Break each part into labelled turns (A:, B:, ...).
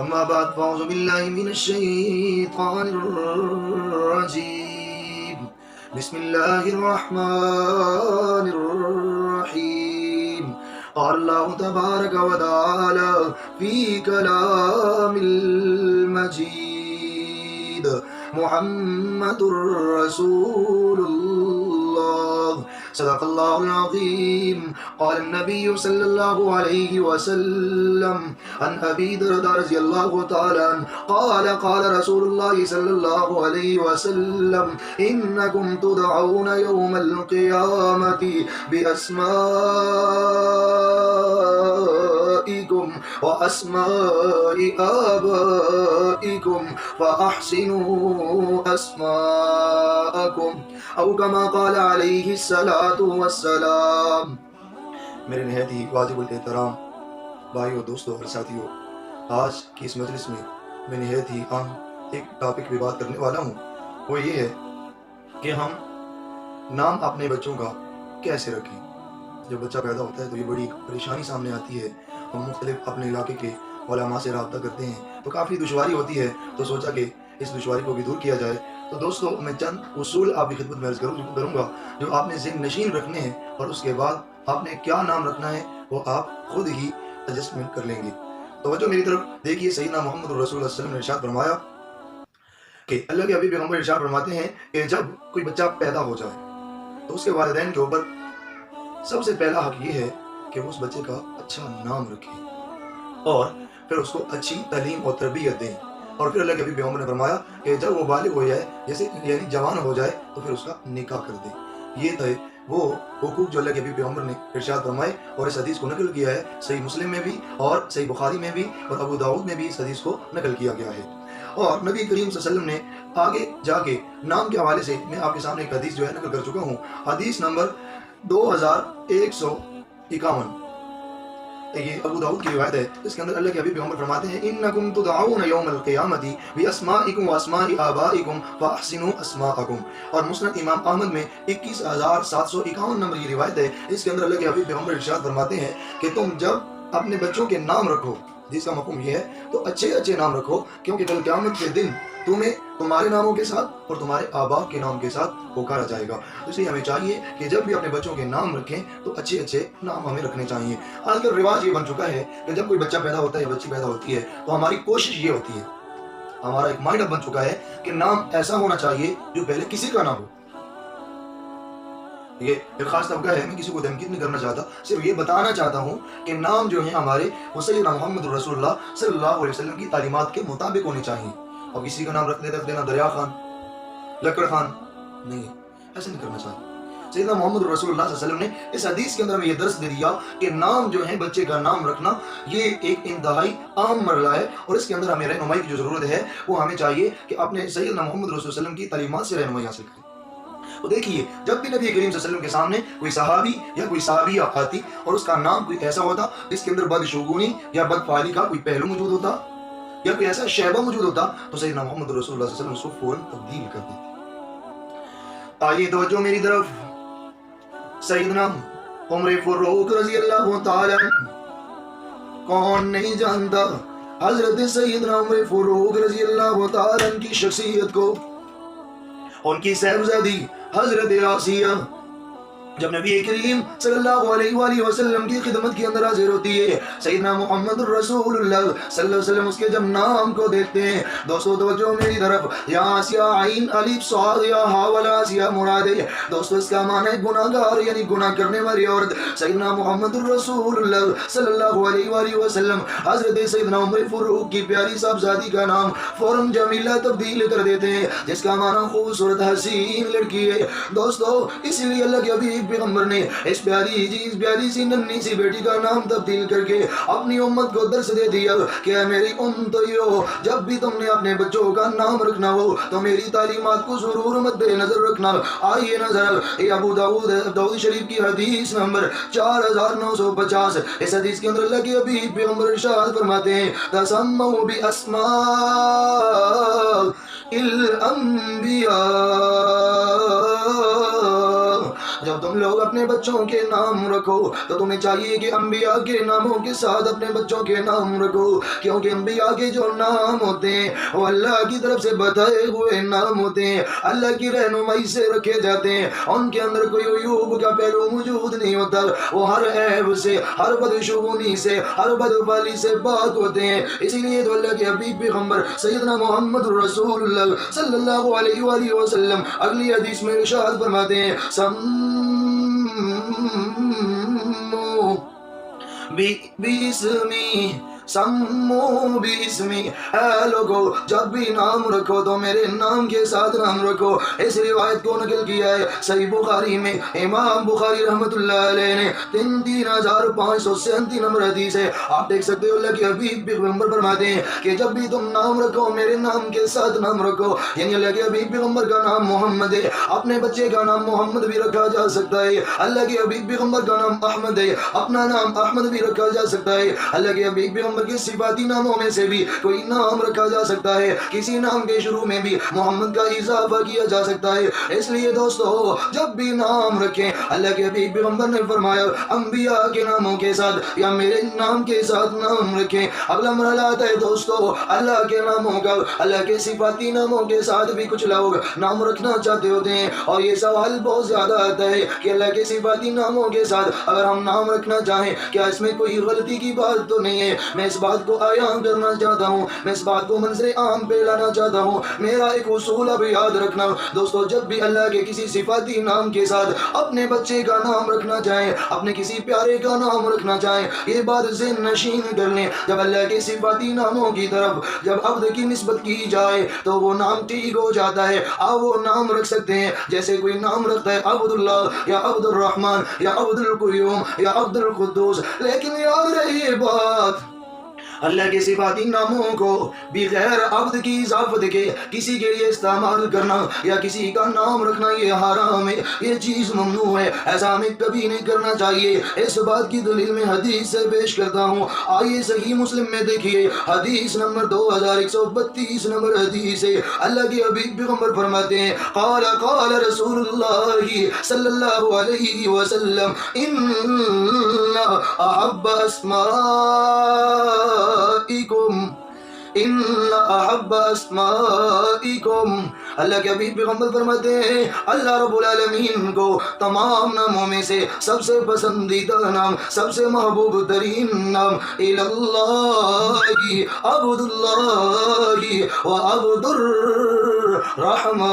A: أما بعد فأعوذ بالله من الشيطان الرجيم بسم الله الرحمن الرحيم قال الله تبارك وتعالى في كلام المجيد محمد رسول الله صدق الله العظيم قال النبي صلى الله عليه وسلم عن أبي درداء رضي الله تعالى عنه قال قال رسول الله صلى الله عليه وسلم إنكم تدعون يوم القيامة بأسمائكم وأسماء آبائكم فأحسنوا أسماءكم أو كما قال عليه الصلاة والسلام۔ میرے نہایت ہی واجب الاحترام بھائیو، دوستو اور ساتھیو، آج کی اس مجلس میں میں نہایت ہی اہم ایک ٹاپک پہ بات کرنے والا ہوں۔ وہ یہ ہے کہ ہم نام اپنے بچوں کا کیسے رکھیں۔ جب بچہ پیدا ہوتا ہے تو یہ بڑی پریشانی سامنے آتی ہے۔ ہم مختلف اپنے علاقے کے علماء سے رابطہ کرتے ہیں تو کافی دشواری ہوتی ہے، تو سوچا کہ اس دشواری کو بھی دور کیا جائے۔ تو دوستو، میں چند اصول آپ کی خدمت میں عرض کروں گا جو آپ نے ذہن نشین رکھنے ہیں، اور اس کے بعد آپ نے کیا نام رکھنا ہے وہ آپ خود ہی ایڈجسٹمنٹ کر لیں گے۔ توجہ میری طرف دیکھیے، سیدنا محمد رسول اللہ صلی اللہ علیہ وسلم نے ارشاد فرمایا کہ اللہ کے حبیب پیغمبر ارشاد فرماتے ہیں کہ جب کوئی بچہ پیدا ہو جائے تو اس کے والدین کے اوپر سب سے پہلا حق یہ ہے کہ وہ اس بچے کا اچھا نام رکھیں اور پھر اس کو اچھی تعلیم اور تربیت دیں، اور پھر اللہ کے حبیب پیغمبر نے فرمایا کہ جب وہ بالغ ہو جائے، جیسے یعنی جوان ہو جائے، تو پھر اس کا نکاح کر دیں۔ یہ تھے وہ حقوق جو اللہ کے حبیب پیغمبر نے ارشاد فرمائے، اور اس حدیث کو نقل کیا ہے صحیح مسلم میں بھی اور صحیح بخاری میں بھی اور ابو داؤد میں بھی اس حدیث کو نقل کیا گیا ہے۔ اور نبی کریم صلی اللہ علیہ وسلم نے آگے جا کے نام کے حوالے سے میں آپ کے سامنے ایک حدیث جو ہے نقل کر چکا ہوں، حدیث نمبر 2151۔ یہ ابو داؤد کی روایت ہے، اس کے اندر اللہ کے حبیب پیغمبر فرماتے ہیں انکم تدعون یوم القیامت باسمائکم واسماء آبائکم فاحسنوا اسماءکم۔ اور مسند امام احمد میں 21751 نمبر یہ روایت ہے، اس کے اندر اللہ کے حبیب پیغمبر ارشاد فرماتے ہیں کہ تم جب اپنے بچوں کے نام رکھو، جس کا مفہوم یہ ہے تو اچھے اچھے نام رکھو، کیونکہ کل قیامت کے دن تمہیں تمہارے ناموں کے ساتھ اور تمہارے آبا کے نام کے ساتھ پکارا جائے گا۔ اس لیے ہمیں چاہیے کہ جب بھی اپنے بچوں کے نام رکھیں تو اچھے اچھے نام ہمیں رکھنے چاہیے۔ آج کل رواج یہ بن چکا ہے کہ جب کوئی بچہ پیدا ہوتا ہے، بچی پیدا ہوتی ہے، تو ہماری کوشش یہ ہوتی ہے، ہمارا ایک مائنڈ اپ بن چکا ہے کہ نام ایسا ہونا چاہیے جو پہلے کسی کا نہ ہو۔ یہ ایک خاص طبقہ ہے، میں کسی کو تنقید نہیں کرنا چاہتا، صرف یہ بتانا چاہتا ہوں کہ نام جو ہیں ہمارے وہ سیدنا محمد رسول اللہ صلی اللہ علیہ وسلم کی تعلیمات کے مطابق ہونے چاہیے۔ اور کسی کا نام رکھ دینا دریا خان، لکڑ خان، نہیں، ایسا نہیں کرنا چاہیے۔ سیدنا محمد رسول اللہ صلی اللہ علیہ وسلم نے اس حدیث کے اندر ہمیں یہ درس دے دیا کہ نام جو ہے، بچے کا نام رکھنا، یہ ایک انتہائی عام مرحلہ ہے، اور اس کے اندر ہمیں رہنمائی کی جو ضرورت ہے وہ ہمیں چاہیے کہ اپنے سیدنا محمد رسول اللہ علیہ وسلم کی تعلیمات سے رہنمائی حاصل کریں۔ تو دیکھیے، جب بھی نبی کریم صلی اللہ علیہ وسلم کے سامنے کوئی صحابی یا کوئی صحابیہ آتی اور اس کا نام کوئی ایسا ہوتا جس کے اندر بدشگونی یا بدفعلی کا کوئی پہلو موجود ہوتا یا کوئی ایسا شیبہ موجود ہوتا، تو سیدنا محمد رسول اللہ صلی اللہ علیہ وسلم اس کو فوراً تبدیل کر دیتے۔ آئیے توجہ میری طرف، سیدنا عمر فاروق رضی اللہ تعالی عنہ، کون نہیں جانتا حضرت سیدنا عمر فاروق رضی اللہ تعالی عنہ کی شخصیت کو، ان کی صاحبزادی حضرت آسیہ جب نبی کریم صلی اللہ علیہ وآلہ وسلم کی خدمت کے اندر حاضر ہوتی ہے، سیدنا محمد رسول اللہ صلی اللہ علیہ وسلم اس کے جب نام کو دیکھتے ہیں، دوستو توجہ میری طرف، یا آسیہ عین الف صاد یا ہا والا آسیہ مراد ہے، دوستو اس کا معنی ہے گناہگار، یعنی گناہ کرنے والی عورت۔ سیدنا محمد رسول اللہ صلی اللہ علیہ وآلہ وسلم حضرت سیدنا عمر فاروق کی پیاری صاحبزادی کا نام فوراً جمیلہ تبدیل کر دیتے ہیں، جس کا معنی خوبصورت حسین لڑکی ہے۔ دوستو اس لیے اللہ کے حبیب پیغمبر نے اس پیاری سی ننھی سی بیٹی کا نام تبدیل کر کے اپنی امت کو درس دے دیا کہ اے میری امتیو، جب بھی تم نے اپنے بچوں کا نام رکھنا ہو تو میری تعلیمات کو ضرور مد نظر رکھنا۔ آئیے نظر، یہ ابو داؤد شریف کی حدیث نمبر 4950، اس حدیث کے اندر اللہ کے حبیب پیغمبر ارشاد فرماتے ہیں تسموا باسماء الانبیاء، جب تم تم لوگ اپنے بچوں کے نام رکھو تو تمہیں چاہیے کہ انبیاء کے ناموں کے ساتھ اپنے بچوں کے نام رکھو، کیونکہ انبیاء کے جو نام ہوتے ہیں وہ اللہ کی طرف سے بتائے ہوئے نام ہوتے ہیں، اللہ کی رہنمائی سے رکھے جاتے ہیں، ان کے اندر کوئی عیوب کا پہلو موجود نہیں ہوتا، وہ ہر عیب سے، ہر بدشگونی سے، ہر بدفعلی سے پاک ہوتے ہیں۔ اسی لیے تو اللہ کے حبیب پیغمبر سیدنا محمد رسول اللہ صلی اللہ علیہ وآلہ وسلم اگلی حدیث میں ارشاد فرماتے ہیں سمو باسمی، اے لوگو جب بھی نام رکھو تو میرے نام کے ساتھ نام رکھو۔ اس روایت کو نقل کیا ہے صحیح بخاری میں، امام بخاری رحمت اللہ علیہ نے 3537 نمبر حدیث ہے۔ آپ دیکھ سکتے ہو اللہ کے حبیب پیغمبر فرماتے ہیں کہ جب بھی تم نام رکھو میرے نام کے ساتھ نام رکھو، یعنی اللہ کے حبیب پیغمبر کا نام محمد ہے، اپنے بچے کا نام محمد بھی رکھا جا سکتا ہے، اللہ کے حبیب پیغمبر کا نام احمد ہے، اپنا نام احمد بھی رکھا جا سکتا ہے، اللہ کے حبیب پیغمبر کے صفاتی ناموں میں سے بھی کوئی نام رکھا جا سکتا ہے، کسی نام کے شروع میں بھی محمد کا اضافہ کیا جا سکتا ہے۔ اس لیے دوستو جب بھی نام رکھیں، اللہ کے حبیب پیغمبر نے فرمایا انبیاء کے ناموں کے ساتھ یا میرے نام کے ساتھ نام رکھیں۔ اگلا مرحلہ آتا ہے دوستو اللہ کے ناموں کا، اللہ کے صفاتی ناموں کے ساتھ بھی کچھ لوگ نام رکھنا چاہتے ہوتے ہیں، اور یہ سوال بہت زیادہ آتا ہے کہ اللہ کے صفاتی ناموں کے ساتھ اگر ہم نام رکھنا چاہیں کیا اس میں کوئی غلطی کی بات تو نہیں ہے؟ میں اس بات کو عیاں کرنا چاہتا ہوں، میں اس بات کو منظر عام پہ لانا چاہتا ہوں۔ میرا ایک اصول اب یاد رکھنا دوستو، جب بھی اللہ کے کسی صفاتی نام کے ساتھ اپنے بچے کا نام رکھنا چاہیں، اپنے کسی پیارے کا نام رکھنا چاہیں، یہ بات ذہن نشین کر لیں، جب اللہ کے صفاتی ناموں کی طرف جب عبد کی نسبت کی جائے تو وہ نام ٹھیک ہو جاتا ہے۔ آپ وہ نام رکھ سکتے ہیں جیسے کوئی نام رکھتا ہے عبد اللہ یا عبد الرحمن یا عبد القیوم یا عبد القدوس، لیکن یاد رہے یہ بات، اللہ کے صفاتی ناموں کو بغیر عبد کی اضافت کے کسی کے لیے استعمال کرنا یا کسی کا نام رکھنا یہ حرام ہے، یہ چیز ممنوع ہے، ایسا ہمیں کبھی نہیں کرنا چاہیے۔ اس بات کی دلیل میں حدیث سے پیش کرتا ہوں، آئیے صحیح مسلم میں دیکھیے حدیث نمبر 2132 نمبر حدیث ہے۔ اللہ کے حبیب پیغمبر فرماتے ہیں قال قال رسول اللہ صلی اللہ علیہ وسلم ان احب احب اسمائکم، اللہ کے حبیب پیغمبر فرماتے ہیں اللہ رب العالمین کو تمام ناموں میں سے سب سے پسندیدہ نام، سب سے محبوب ترین نام اللہ عبد اللہ و عبد الرحمن،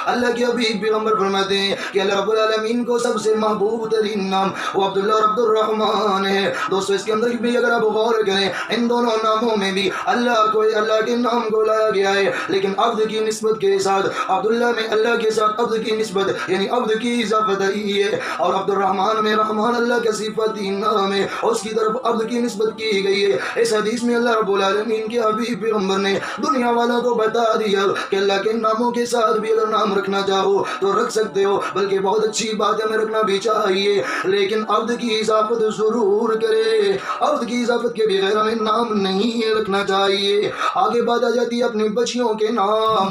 A: اللہ کے حبیب پیغمبر فرماتے ہیں کہ اللہ رب العالمین کو سب سے محبوب ترین نام وہ عبداللہ اور عبد الرحمن ہے۔ دوستو اس کے اندر بھی اگر آپ غور کریں ان دونوں ناموں میں بھی اللہ کے نام کو لایا گیا ہے، لیکن عبد کی نسبت کے ساتھ عبداللہ میں اللہ کے ساتھ عبد کی نسبت یعنی عبد کی اضافت آئی ہے، اور عبد الرحمن میں رحمان اللہ کا صفاتی نام ہے، اس کی طرف عبد کی نسبت کی گئی ہے۔ اس حدیث میں اللہ رب العالمین کے حبیب پیغمبر نے دنیا والوں کو بتا دیا کہ اللہ کے ناموں کے ساتھ بھی اگر نام رکھنا چاہو تو رکھ سکتے ہو، بلکہ بہت اچھی بات ہے، ہمیں رکھنا بھی چاہیے، لیکن عبد کی اضافت ضرور کرے، عبد کی اضافت کے بغیر ہمیں نام نہیں رکھنا چاہیے۔ آگے بات آ جاتی ہے اپنی بچیوں کے نام۔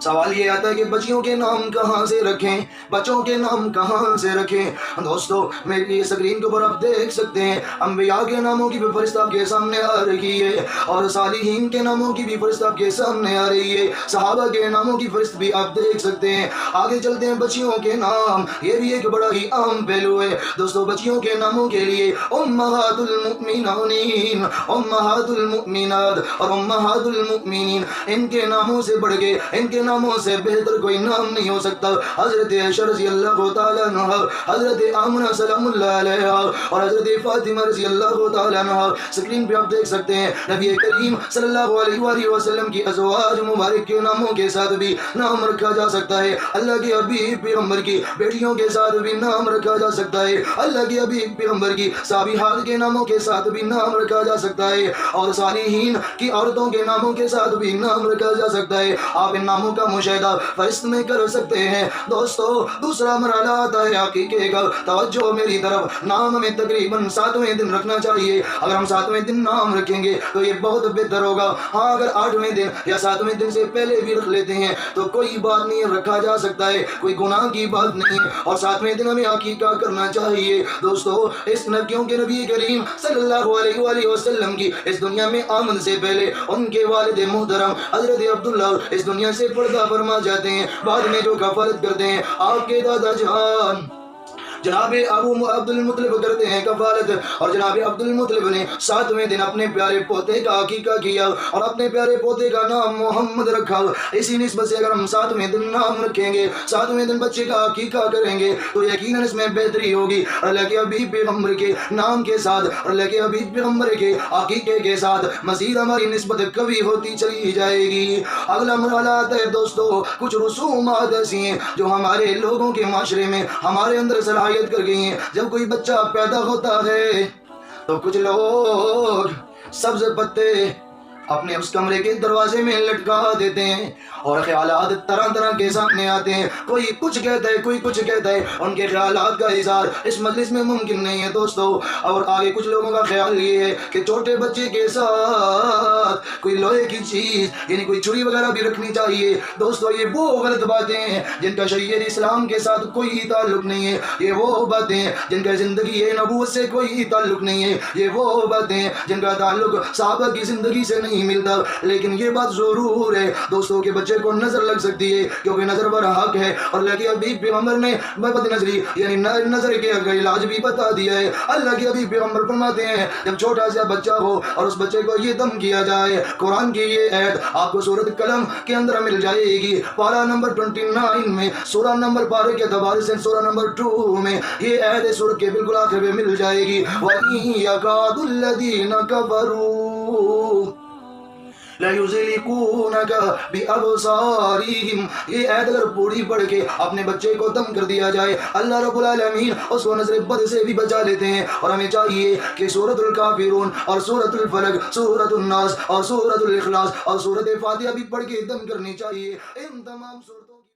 A: سوال یہ آتا ہے کہ بچیوں کے نام کہاں سے رکھیں، بچوں کے نام کہاں سے رکھیں؟ دوستو میری اسکرین کے اوپر آپ دیکھ سکتے ہیں انبیاء کے ناموں کی بھی فہرست آپ کے سامنے آ رہی ہے، اور صالحین کے ناموں کی بھی فہرست آپ کے سامنے آ رہی ہے، صحابہ کے ناموں کی فہرست بھی آپ دیکھ سکتے ہیں۔ آگے چلتے ہیں بچیوں کے نام، یہ بھی ایک بڑا ہی عام پہلو ہے دوستو۔ بچیوں کے ناموں کے لیے امہات المؤمنین، امہات المؤمنات اور امہات المؤمنین، ان کے ناموں سے بڑھ کے، ان کے ناموں سے بہتر کوئی نام نہیں ہو سکتا۔ حضرت عائشہ رضی اللہ تعالیٰ عنہ، حضرت آمنہ سلام اللہ علیہا اور حضرت فاطمہ رضی اللہ تعالیٰ عنہ، سکرین پہ آپ دیکھ سکتے ہیں نبی کریم صلی اللہ علیہ وآلہ وسلم کی ازواج مبارک کے ناموں کے ساتھ بھی نام رکھا جا سکتا ہے، اللہ کے حبیب پیغمبر کی بیٹیوں کے ساتھ بھی نام رکھا جا سکتا ہے، اللہ کے حبیب پیغمبر کی صابحات کے ناموں کے ساتھ بھی نام رکھا جا سکتا ہے، اور صالحین کی عورتوں کے ناموں کے ساتھ بھی نام رکھا جا سکتا ہے۔ آپ ان ناموں کا مشاہدہ فرشت میں کر سکتے ہیں۔ دوستو دوسرا مرحلہ آتا ہے عقیقے کا۔ توجہ میری طرف، نام ہمیں تقریباً 7ویں دن رکھنا چاہیے۔ اگر ہم 7ویں دن نام رکھیں گے تو یہ بہت بہتر ہوگا۔ ہاں اگر 8ویں دن یا 7ویں دن سے پہلے بھی رکھ لیتے ہیں تو کوئی بات نہیں، رکھا جا سکتا ہے، کوئی گناہ کی بات نہیں ہے۔ اور 7ویں دن ہمیں عقیقہ کرنا چاہیے۔ دوستو اس کیونکہ نبی کریم صلی اللہ علیہ وآلہ وسلم کی اس دنیا میں آمد سے پہلے ان کے والد محترم حضرت عبداللہ اس دنیا سے پردہ فرما جاتے ہیں۔ بعد میں جو کفالت کرتے ہیں آپ کے دادا جان جناب ابو عبد المطلب کرتے ہیں کفالت، اور جناب عبد المطلب نے 7ویں دن اپنے پیارے پوتے کا عقیقہ کیا اور اپنے پیارے پوتے کا نام محمد رکھا۔ اسی نسبت سے اگر ہم 7ویں دن نام رکھیں گے، 7ویں دن بچے کا عقیقہ کریں گے تو یقیناً اس میں بہتری ہوگی۔ اللہ کے حبیب پیغمبر کے نام کے ساتھ، اللہ کے حبیب پیغمبر کے عقیقے کے ساتھ مزید ہماری نسبت کبھی ہوتی چلی جائے گی۔ اگلا مرحلہ آتا ہے دوستو، کچھ رسومات ایسی ہیں جو ہمارے لوگوں کے معاشرے میں ہمارے اندر صلاحیت کر گئی ہیں۔ جب کوئی بچہ پیدا ہوتا ہے تو کچھ لوگ سبز پتے اپنے اس کمرے کے دروازے میں لٹکا دیتے ہیں اور خیالات طرح طرح کے سامنے آتے ہیں، کوئی کچھ کہتا ہے کوئی کچھ کہتا ہے۔ ان کے خیالات کا اظہار اس مجلس میں ممکن نہیں ہے دوستو۔ اور آگے کچھ لوگوں کا خیال یہ ہے کہ چھوٹے بچے کے ساتھ کوئی لوہے کی چیز یعنی کوئی چھری وغیرہ بھی رکھنی چاہیے۔ دوستو یہ وہ غلط باتیں ہیں جن کا شریعت اسلام کے ساتھ کوئی تعلق نہیں ہے۔ یہ وہ باتیں ہیں جن کا زندگی نبوت سے کوئی تعلق نہیں ہے۔ یہ وہ باتیں ہیں جن کا تعلق صحابہ کی زندگی سے نہیں ملتا۔ لیکن یہ بات ضرور ہے دوستوں کے بچے کو نظر لگ سکتی ہے کیونکہ نظر پر حق ہے، اور اللہ کے حبیب پیغمبر نے بد نظری یعنی نظر کے علاج بھی بتا دیا ہے۔ اللہ کے حبیب پیغمبر فرماتے ہیں جب چھوٹا سا بچہ ہو اور اس بچے کو یہ دم کیا جائے، قرآن کی یہ آیت آپ کو سورۃ قلم کے اندر مل جائے گی، پارہ نمبر 29 میں، سورہ نمبر پارے کے دوبارے سے سورہ نمبر 2 میں یہ آیت سورۃ کے بالکل آخر میں مل جائے گی۔ وَإِن يَكَادُ الَّذِينَ كَفَرُوا لَيُزْلِقُونَكَ بِأَبْصَارِهِمْ، یہ آیت اگر پوری پڑھ کے اپنے بچے کو دم کر دیا جائے اللہ رب العالمین اس کو نظر بد سے بھی بچا لیتے ہیں۔ اور ہمیں چاہیے کہ سورۃ الکافرون اور سورۃ الفلق، سورۃ الناس اور سورۃ الاخلاص اور سورۃ فاتحہ بھی پڑھ کے دم کرنی چاہیے۔ ان تمام